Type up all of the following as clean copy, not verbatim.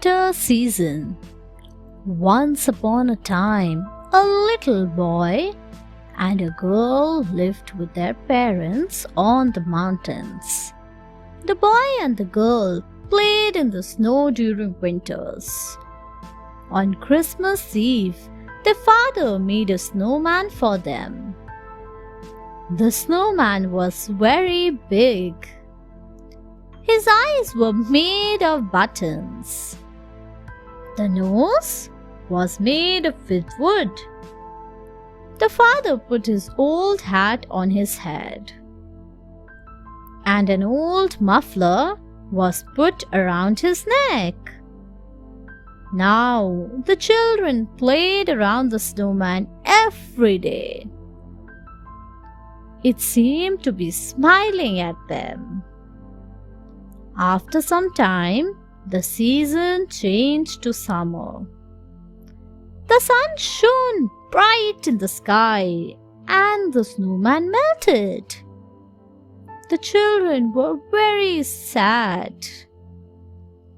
winter season. Once upon a time, a little boy and a girl lived with their parents on the mountains. The boy and the girl played in the snow during winters. On Christmas Eve, their father made a snowman for them. The snowman was very big. His eyes were made of buttons. The nose was made of wood. The father put his old hat on his head, and an old muffler was put around his neck. Now the children played around the snowman every day. It seemed to be smiling at them. After some time, the season changed to summer. The sun shone bright in the sky and the snowman melted. The children were very sad.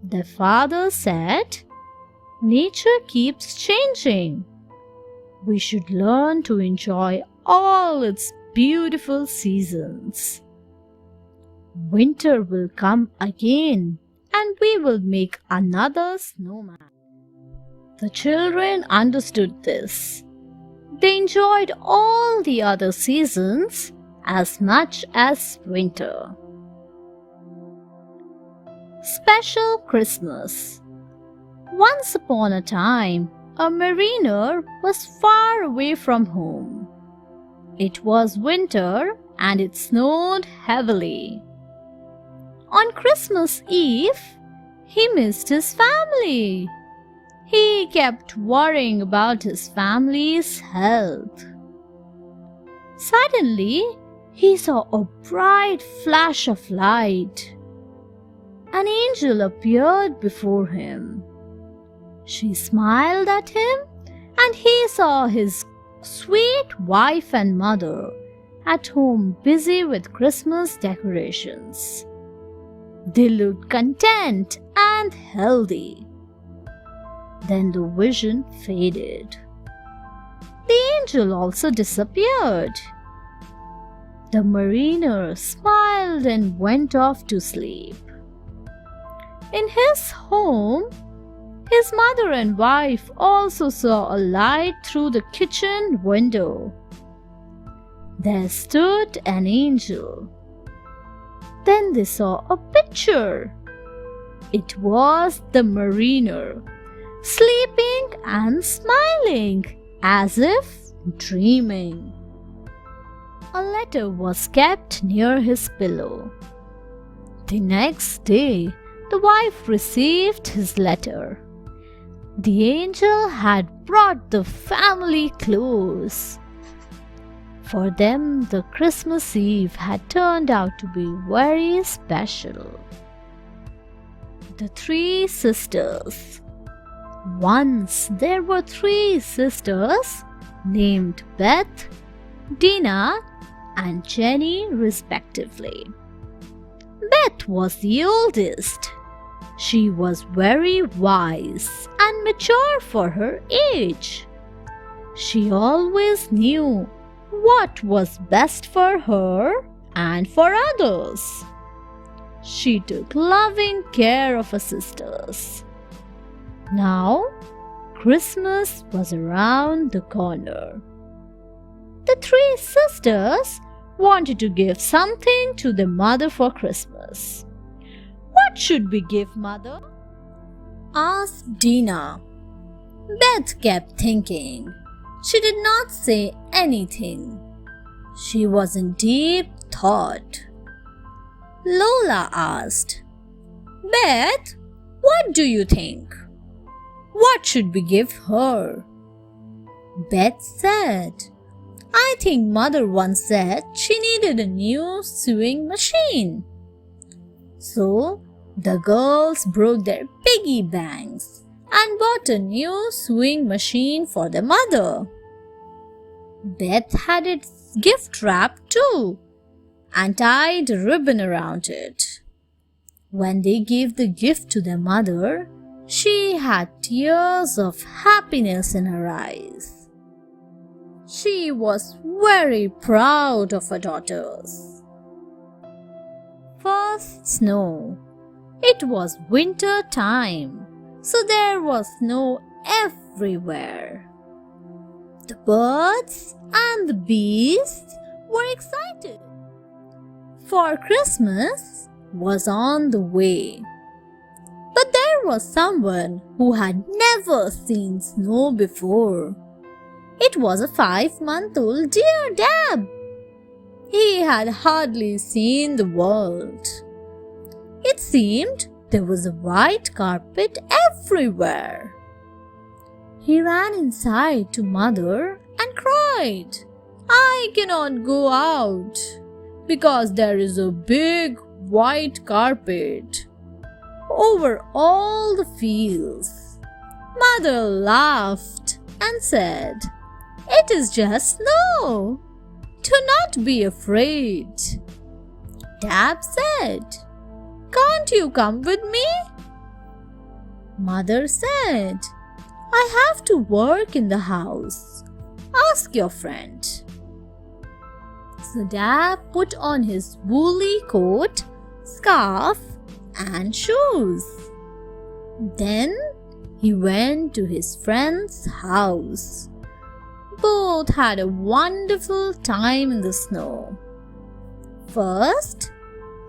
Their father said, "Nature keeps changing. We should learn to enjoy all its beautiful seasons. Winter will come again and we will make another snowman." The children understood this. They enjoyed all the other seasons as much as winter. Special Christmas. Once upon a time, a mariner was far away from home. It was winter and it snowed heavily. On Christmas Eve, he missed his family. He kept worrying about his family's health. Suddenly, he saw a bright flash of light. An angel appeared before him. She smiled at him, and he saw his sweet wife and mother at home busy with Christmas decorations. They looked content and healthy. Then the vision faded. The angel also disappeared. The mariner smiled and went off to sleep. In his home, his mother and wife also saw a light through the kitchen window. There stood an angel. Then they saw a picture. It was the mariner, sleeping and smiling as if dreaming. A letter was kept near his pillow. The next day, the wife received his letter. The angel had brought the family close. For them, the Christmas Eve had turned out to be very special. The Three Sisters. Once there were three sisters named Beth, Dina, and Jenny respectively. Beth was the oldest. She was very wise and mature for her age. She always knew what was best for her and for others. She took loving care of her sisters. Now, Christmas was around the corner. The three sisters wanted to give something to their mother for Christmas. "What should we give mother?" asked Dina. Beth kept thinking. She did not say anything. She was in deep thought. Lola asked, "Beth, what do you think? What should we give her?" Beth said, "I think mother once said she needed a new sewing machine." So the girls broke their piggy banks and bought a new sewing machine for their mother. Beth had its gift wrapped too and tied a ribbon around it. When they gave the gift to their mother, She had tears of happiness in her eyes. She was very proud of her daughters. First snow. It was winter time, so there was snow everywhere. The birds and the beasts were excited, for Christmas was on the way. But there was someone who had never seen snow before. It was a 5-month-old dear Dab. He had hardly seen the world. It seemed there was a white carpet everywhere. He ran inside to Mother and cried, "I cannot go out because there is a big white carpet over all the fields." Mother laughed and said, "It is just snow. Do not be afraid." Dab said, "Can't you come with me?" Mother said, "I have to work in the house. Ask your friend." So Dab put on his woolly coat, scarf, and shoes. Then he went to his friend's house. Both had a wonderful time in the snow. First,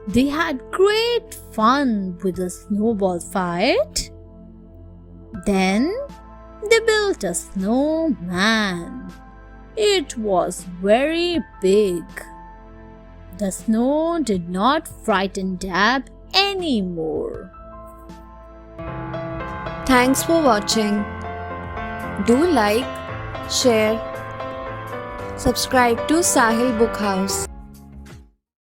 they had great fun with a snowball fight. Then, they built a snowman. It was very big. The snow did not frighten Dab anymore. Thanks for watching. Do like, share, subscribe to Sahil Book House.